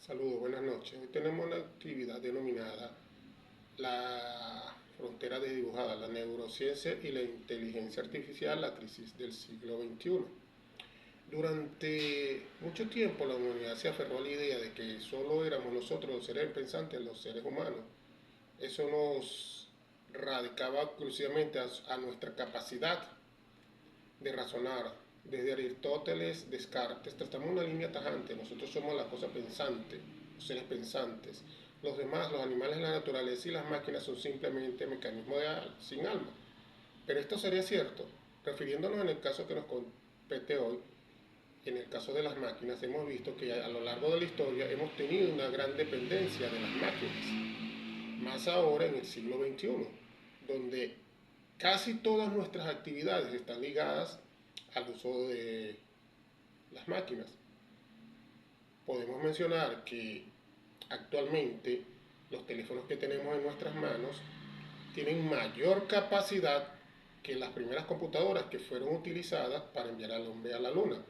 Saludos, buenas noches. Hoy tenemos una actividad denominada la frontera desdibujada, la neurociencia y la inteligencia artificial, la crisis del siglo XXI. Durante mucho tiempo la humanidad se aferró a la idea de que solo éramos nosotros los seres pensantes, los seres humanos. Eso nos radicaba exclusivamente a nuestra capacidad de razonar. Desde Aristóteles, Descartes, trazamos una línea tajante. Nosotros somos la cosa pensante, los seres pensantes. Los demás, los animales de la naturaleza y las máquinas son simplemente mecanismos sin alma. Pero esto sería cierto, refiriéndonos en el caso que nos compete hoy, en el caso de las máquinas, hemos visto que a lo largo de la historia hemos tenido una gran dependencia de las máquinas, más ahora en el siglo XXI, donde casi todas nuestras actividades están ligadas al uso de las máquinas. Podemos mencionar que actualmente los teléfonos que tenemos en nuestras manos tienen mayor capacidad que las primeras computadoras que fueron utilizadas para enviar al hombre a la luna.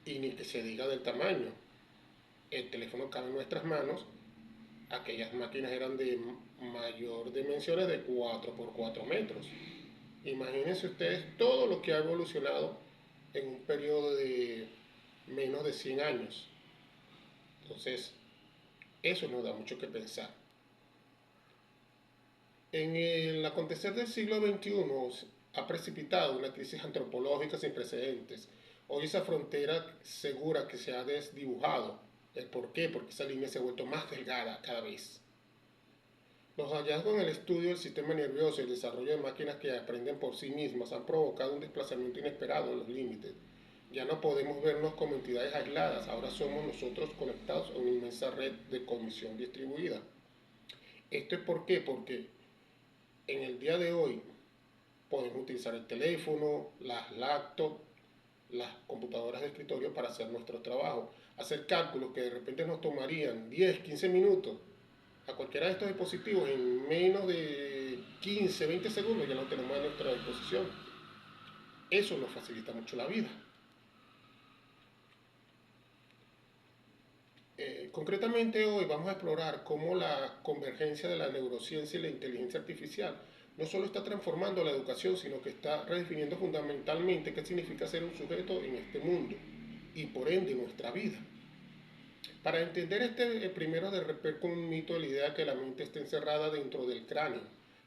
Y ni que se diga del tamaño. El teléfono cabe en nuestras manos. Aquellas máquinas eran de mayor dimensiones de 4 por 4 metros. Imagínense ustedes todo lo que ha evolucionado en un periodo de menos de 100 años. Entonces, eso nos da mucho que pensar. En el acontecer del siglo XXI ha precipitado una crisis antropológica sin precedentes. Hoy esa frontera segura que se ha desdibujado. ¿El por qué? Porque esa línea se ha vuelto más delgada cada vez. Los hallazgos en el estudio del sistema nervioso y el desarrollo de máquinas que aprenden por sí mismas han provocado un desplazamiento inesperado en los límites. Ya no podemos vernos como entidades aisladas, ahora somos nosotros conectados a una inmensa red de cognición distribuida. ¿Esto es por qué? Porque en el día de hoy podemos utilizar el teléfono, las laptops, las computadoras de escritorio para hacer nuestro trabajo, hacer cálculos que de repente nos tomarían 10, 15 minutos a cualquiera de estos dispositivos en menos de 15, 20 segundos ya lo tenemos a nuestra disposición. Eso nos facilita mucho la vida. Concretamente hoy vamos a explorar cómo la convergencia de la neurociencia y la inteligencia artificial no solo está transformando la educación, sino que está redefiniendo fundamentalmente qué significa ser un sujeto en este mundo y por ende nuestra vida. Para entender este, primero de romper con un mito de la idea de que la mente está encerrada dentro del cráneo.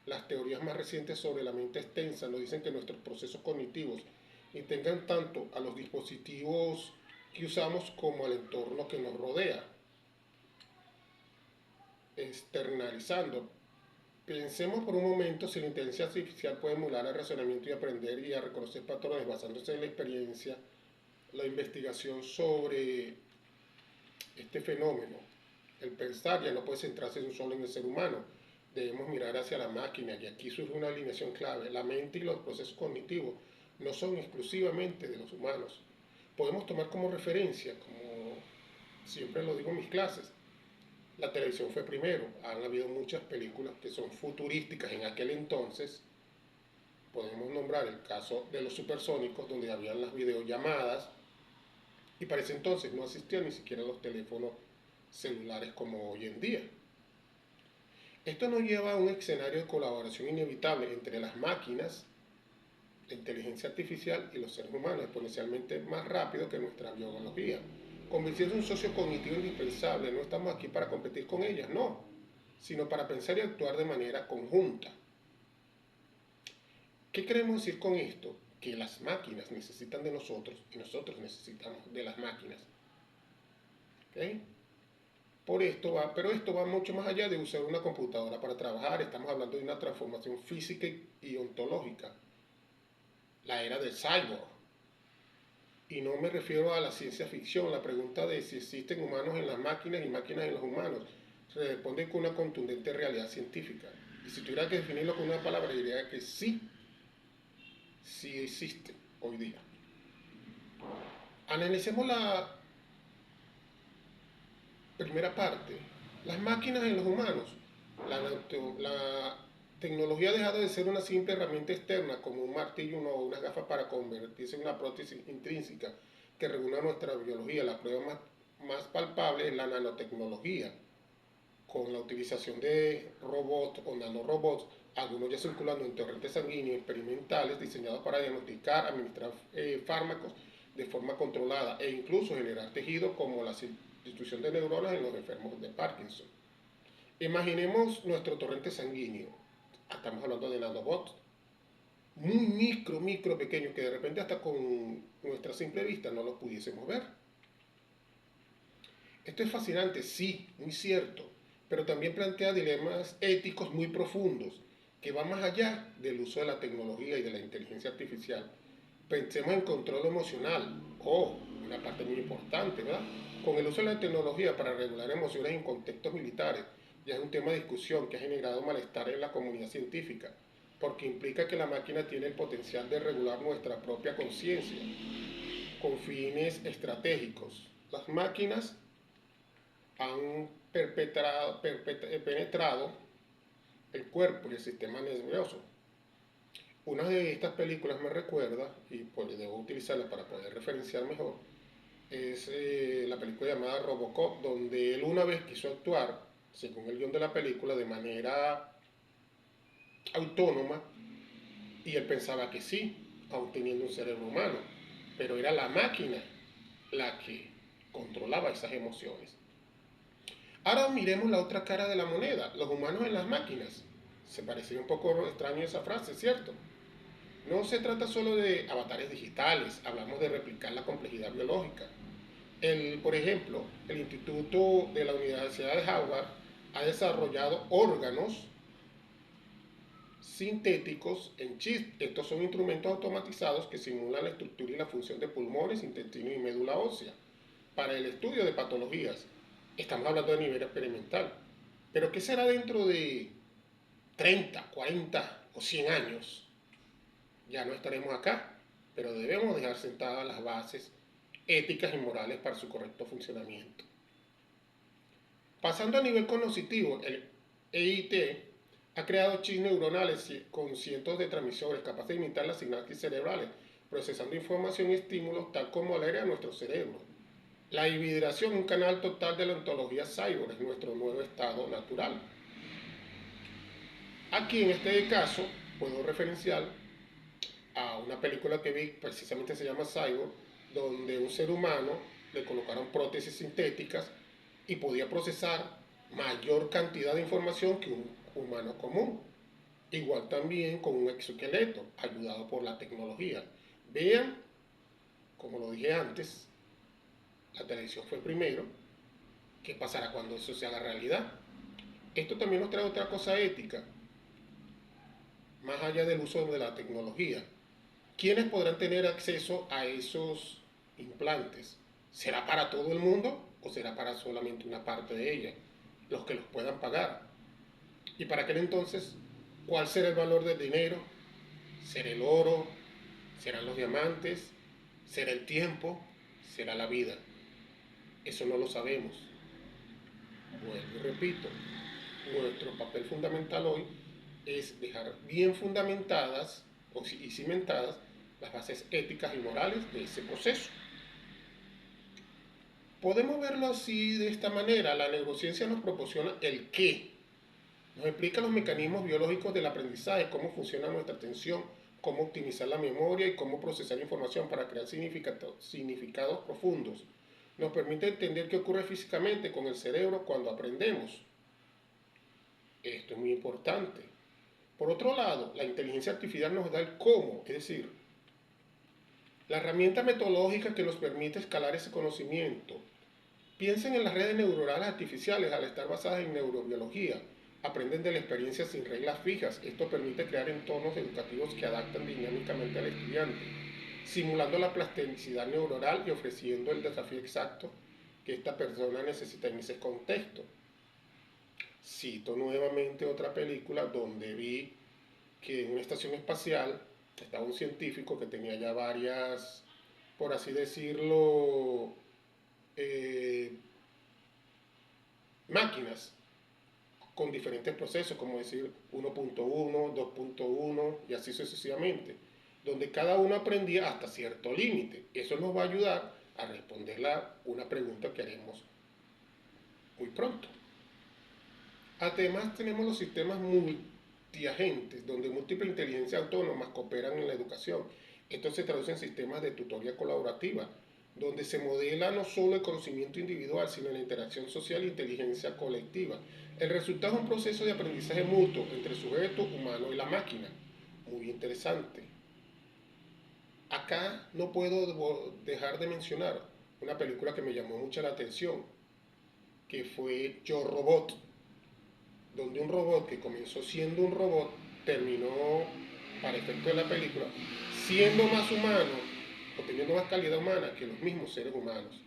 Las teorías más recientes sobre la mente extensa nos dicen que nuestros procesos cognitivos integran tanto a los dispositivos que usamos como al entorno que nos rodea. Externalizando. Pensemos por un momento si la inteligencia artificial puede emular el razonamiento y aprender y a reconocer patrones basándose en la experiencia, la investigación sobre este fenómeno. El pensar ya no puede centrarse solo en el ser humano, debemos mirar hacia la máquina y aquí surge una alineación clave. La mente y los procesos cognitivos no son exclusivamente de los humanos. Podemos tomar como referencia, como siempre lo digo en mis clases, la televisión fue primero. Han habido muchas películas que son futurísticas en aquel entonces. Podemos nombrar el caso de los supersónicos, donde habían las videollamadas, y para ese entonces no existían ni siquiera los teléfonos celulares como hoy en día. Esto nos lleva a un escenario de colaboración inevitable entre las máquinas, la inteligencia artificial y los seres humanos, exponencialmente más rápido que nuestra biología, convirtiendo en un socio cognitivo indispensable. No estamos aquí para competir con ellas, no, sino para pensar y actuar de manera conjunta. ¿Qué queremos decir con esto? Que las máquinas necesitan de nosotros y nosotros necesitamos de las máquinas. ¿Okay? Pero esto va mucho más allá de usar una computadora para trabajar. Estamos hablando de una transformación física y ontológica, la era del cyborg. Y no me refiero a la ciencia ficción. La pregunta de si existen humanos en las máquinas y máquinas en los humanos se responde con una contundente realidad científica. Y si tuviera que definirlo con una palabra, diría que sí, sí existe hoy día. Analicemos la primera parte. Las máquinas en los humanos. La tecnología ha dejado de ser una simple herramienta externa como un martillo o unas gafas para convertirse en una prótesis intrínseca que regula nuestra biología. La prueba más más palpable es la nanotecnología, con la utilización de robots o nanorobots, algunos ya circulando en torrentes sanguíneos experimentales diseñados para diagnosticar, administrar fármacos de forma controlada e incluso generar tejido como la sustitución de neuronas en los enfermos de Parkinson. Imaginemos nuestro torrente sanguíneo. Estamos hablando de nanobots muy micro pequeños que de repente hasta con nuestra simple vista no los pudiésemos ver. Esto es fascinante, sí, muy cierto, pero también plantea dilemas éticos muy profundos que van más allá del uso de la tecnología y de la inteligencia artificial. Pensemos en control emocional, una parte muy importante, ¿verdad? Con el uso de la tecnología para regular emociones en contextos militares, ya es un tema de discusión que ha generado malestar en la comunidad científica, porque implica que la máquina tiene el potencial de regular nuestra propia conciencia con fines estratégicos. Las máquinas han penetrado el cuerpo y el sistema nervioso. Una de estas películas me recuerda, y pues debo utilizarla para poder referenciar mejor, es la película llamada Robocop, donde él una vez quiso actuar, según el guión de la película, de manera autónoma, y él pensaba que sí, aun teniendo un cerebro humano, pero era la máquina la que controlaba esas emociones. Ahora miremos la otra cara de la moneda, los humanos en las máquinas. Se parecía un poco extraño esa frase, ¿cierto? No se trata solo de avatares digitales, hablamos de replicar la complejidad biológica. Por ejemplo, el Instituto de la Universidad de Harvard ha desarrollado órganos sintéticos en chips. Estos son instrumentos automatizados que simulan la estructura y la función de pulmones, intestino y médula ósea para el estudio de patologías. Estamos hablando de nivel experimental. Pero ¿qué será dentro de 30, 40 o 100 años? Ya no estaremos acá, pero debemos dejar sentadas las bases éticas y morales para su correcto funcionamiento. Pasando a nivel cognitivo, el EIT ha creado chips neuronales con cientos de transmisores capaces de imitar las sinapsis cerebrales, procesando información y estímulos tal como alegre a nuestro cerebro. La hibridación, un canal total de la ontología cyborg, es nuestro nuevo estado natural. Aquí en este caso puedo referenciar a una película que vi, precisamente se llama Cyborg, donde un ser humano le colocaron prótesis sintéticas y podía procesar mayor cantidad de información que un humano común. Igual también con un exoesqueleto, ayudado por la tecnología. Vean, como lo dije antes, la televisión fue primero. ¿Qué pasará cuando eso sea la realidad? Esto también nos trae otra cosa ética, más allá del uso de la tecnología. ¿Quiénes podrán tener acceso a esos implantes? ¿Será para todo el mundo o será para solamente una parte de ella? Los que los puedan pagar. Y para aquel entonces, ¿cuál será el valor del dinero? ¿Será el oro? ¿Serán los diamantes? ¿Será el tiempo? ¿Será la vida? Eso no lo sabemos. Vuelvo y repito, nuestro papel fundamental hoy es dejar bien fundamentadas y cimentadas las bases éticas y morales de ese proceso. Podemos verlo así, de esta manera. La neurociencia nos proporciona el qué, nos explica los mecanismos biológicos del aprendizaje, cómo funciona nuestra atención, cómo optimizar la memoria y cómo procesar información para crear significados profundos. Nos permite entender qué ocurre físicamente con el cerebro cuando aprendemos. Esto es muy importante. Por otro lado, la inteligencia artificial nos da el cómo, es decir, la herramienta metodológica que nos permite escalar ese conocimiento. Piensen en las redes neuronales artificiales al estar basadas en neurobiología. Aprenden de la experiencia sin reglas fijas. Esto permite crear entornos educativos que adaptan dinámicamente al estudiante, simulando la plasticidad neuronal y ofreciendo el desafío exacto que esta persona necesita en ese contexto. Cito nuevamente otra película donde vi que en una estación espacial estaba un científico que tenía ya varias, por así decirlo, máquinas con diferentes procesos, como decir 1.1, 2.1 y así sucesivamente, donde cada uno aprendía hasta cierto límite. Eso nos va a ayudar a responder una pregunta que haremos muy pronto. Además tenemos los sistemas multiagentes, donde múltiples inteligencias autónomas cooperan en la educación. Esto se traduce en sistemas de tutoría colaborativa, donde se modela no solo el conocimiento individual, sino la interacción social e inteligencia colectiva. El resultado es un proceso de aprendizaje mutuo entre el sujeto humano y la máquina. Muy interesante. Acá no puedo dejar de mencionar una película que me llamó mucho la atención, que fue Yo Robot, donde un robot que comenzó siendo un robot terminó, para efecto de la película, siendo más humano o teniendo más calidad humana que los mismos seres humanos.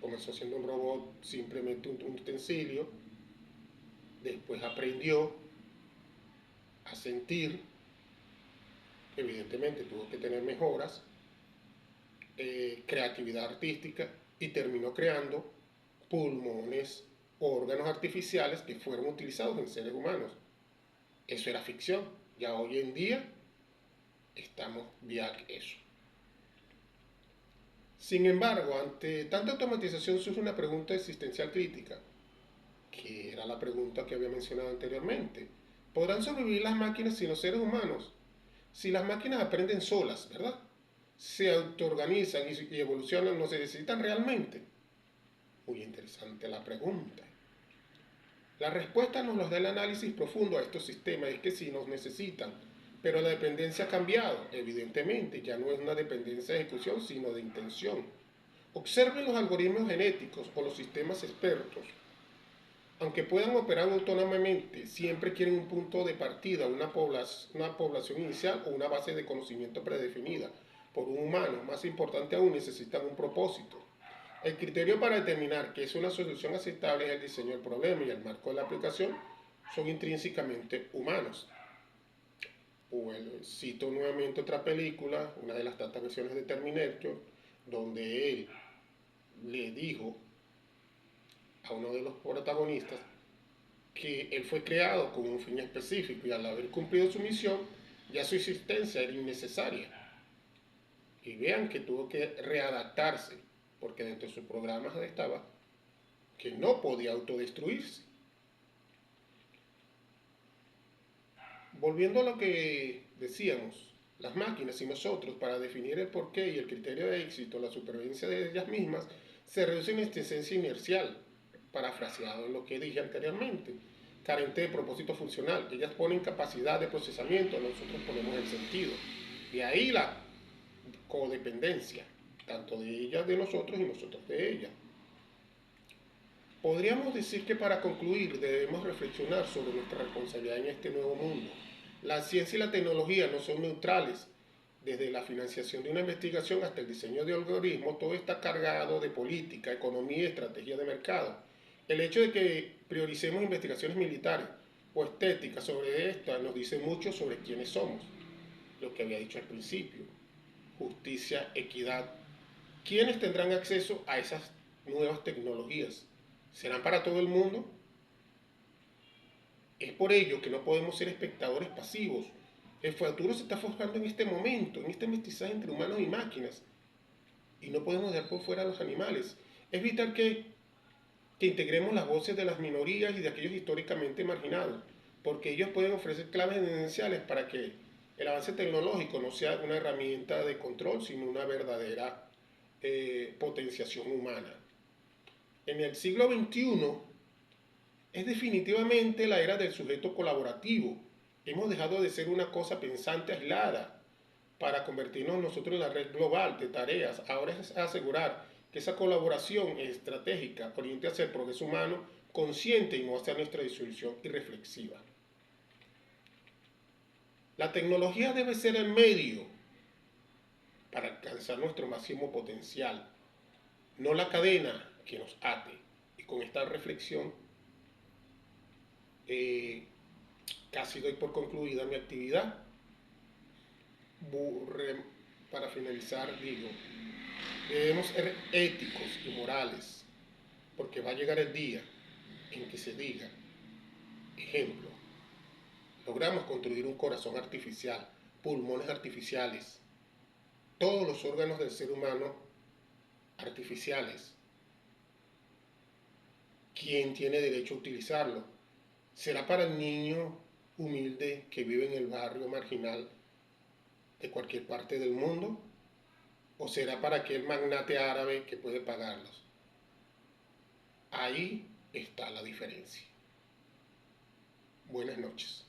Comenzó siendo un robot, simplemente un utensilio, después aprendió a sentir, evidentemente tuvo que tener mejoras, creatividad artística, y terminó creando pulmones, órganos artificiales que fueron utilizados en seres humanos. Eso era ficción. Ya hoy en día estamos vía eso. Sin embargo, ante tanta automatización surge una pregunta existencial crítica, que era la pregunta que había mencionado anteriormente. ¿Podrán sobrevivir las máquinas sin los seres humanos? Si las máquinas aprenden solas, ¿verdad? Se autoorganizan y evolucionan, ¿no se necesitan realmente? Muy interesante la pregunta. La respuesta nos da el análisis profundo a estos sistemas, es que sí nos necesitan, pero la dependencia ha cambiado, evidentemente, ya no es una dependencia de ejecución, sino de intención. Observen los algoritmos genéticos o los sistemas expertos. Aunque puedan operar autónomamente, siempre quieren un punto de partida, una población inicial o una base de conocimiento predefinida por un humano. Más importante aún, necesitan un propósito. El criterio para determinar que es una solución aceptable es el diseño del problema, y el marco de la aplicación son intrínsecamente humanos. Cito nuevamente otra película, una de las tantas versiones de Terminator, donde él le dijo a uno de los protagonistas que él fue creado con un fin específico, y al haber cumplido su misión, ya su existencia era innecesaria. Y vean que tuvo que readaptarse, porque dentro de sus programas estaba que no podía autodestruirse. Volviendo a lo que decíamos, las máquinas y nosotros, para definir el porqué y el criterio de éxito, la supervivencia de ellas mismas, se reduce en esta esencia inercial, parafraseado en lo que dije anteriormente, carente de propósito funcional. Ellas ponen capacidad de procesamiento, nosotros ponemos el sentido. De ahí la codependencia, tanto de ellas de nosotros y nosotros de ellas. Podríamos decir que para concluir debemos reflexionar sobre nuestra responsabilidad en este nuevo mundo. La ciencia y la tecnología no son neutrales. Desde la financiación de una investigación hasta el diseño de algoritmos, todo está cargado de política, economía y estrategia de mercado. El hecho de que prioricemos investigaciones militares o estéticas sobre estas nos dice mucho sobre quiénes somos. Lo que había dicho al principio: justicia, equidad. ¿Quiénes tendrán acceso a esas nuevas tecnologías? ¿Serán para todo el mundo? Es por ello que no podemos ser espectadores pasivos. El futuro se está forjando en este momento, en este mestizaje entre humanos y máquinas, y no podemos dejar por fuera a los animales. Es vital que integremos las voces de las minorías y de aquellos históricamente marginados, porque ellos pueden ofrecer claves esenciales para que el avance tecnológico no sea una herramienta de control, sino una verdadera potenciación humana. En el siglo XXI es definitivamente la era del sujeto colaborativo. Hemos dejado de ser una cosa pensante aislada para convertirnos nosotros en la red global de tareas. Ahora es asegurar que esa colaboración estratégica oriente hacia el progreso humano consciente y no hacia nuestra disolución irreflexiva. La tecnología debe ser el medio para alcanzar nuestro máximo potencial, no la cadena que nos ate. Y con esta reflexión casi doy por concluida mi actividad. Para finalizar digo, debemos ser éticos y morales, porque va a llegar el día en que se diga, ejemplo, logramos construir un corazón artificial, pulmones artificiales, todos los órganos del ser humano artificiales, ¿quién tiene derecho a utilizarlo? ¿Será para el niño humilde que vive en el barrio marginal de cualquier parte del mundo? ¿O será para aquel magnate árabe que puede pagarlos? Ahí está la diferencia. Buenas noches.